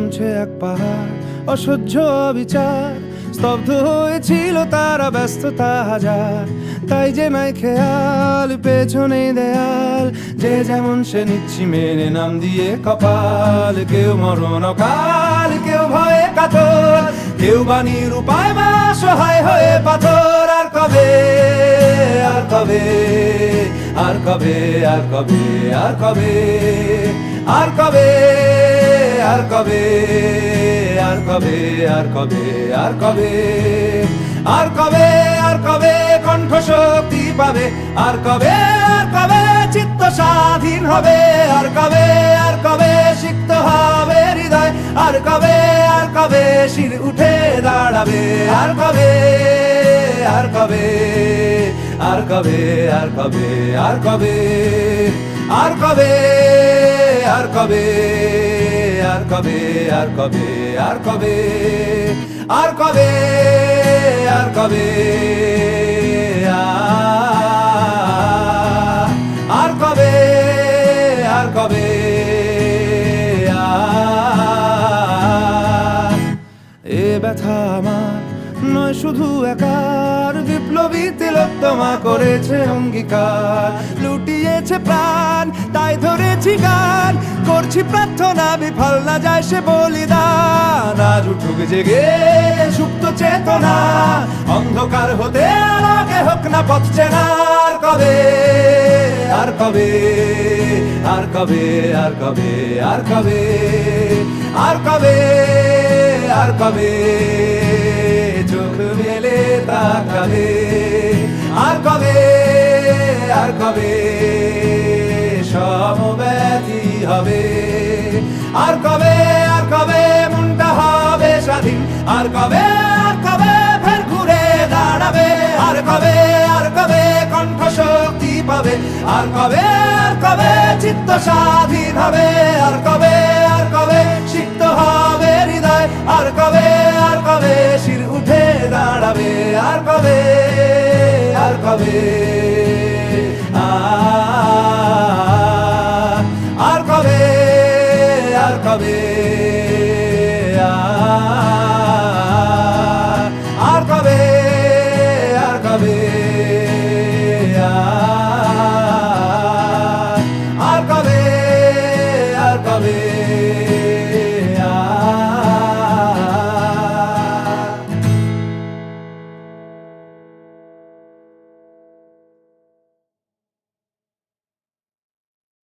নামছে এক পাহাড়, অসহ্য বিচার, স্তব্ধ হয়েছিল তারা, ব্যস্ততা হাজার। তাই যে নাই খেয়াল, পেছনে দেয়াল, যে যেমন সে নিচ্ছি মেনে নাম দিয়ে কপাল। কেউ মরণ অকাল, কেউ ভয়ে কাতর, কেউ বাণীর উপায় বা সহায় হয়ে পাথর। আর কবে, আর কবে, আর কবে, আর কবে, আর কবে, আর কবে, আর কবে, আর কবে, আর কবে, আর কবে, আর কবে, আর কবে কণ্ঠ শক্তি পাবে, আর কবে, আর কবে চিত্ত স্বাধীন হবে, আর কবে, আর কবে সিক্ত হবে হৃদয়, আর কবে, আর কবে শির উঠে দাঁড়াবে, আর কবে, আর কবে, আর কবে, আর কবে, আর কবে, আর কবে, আর কবে, আর কবে, আর কবে, আর কবে, আর কবে, আর কবে, আর কবে, আর কবে, এ ব্যথা আমার নয় শুধু একার, বিপ্লবী তিলোত্তমা করেছে অঙ্গীকার, লুটিয়েছে প্রাণ তাই ধরেছি গান, করছি প্রার্থনা বিফল না যায় সে বলিদান। আজ উঠুক জেগে সুপ্ত চেতনা, অন্ধকার হতে আলোকে হোক না পথ চেনা। আর কবে, আর কবে, আর কবে, আর কবে, আর কবে, আর কবে, আর কবে চোখ মেলে তাকাবে, আর কবে, আর কবে সমব্যথী হবে, আর কবে, আর কবে মনটা হবে স্বাধীন, আর কবে, আর কবে ফের ঘুরে দাঁড়াবে, আর কবে, আর কবে কণ্ঠ শক্তি পাবে, আর কবে, আর কবে চিত্ত স্বাধীন হবে, আর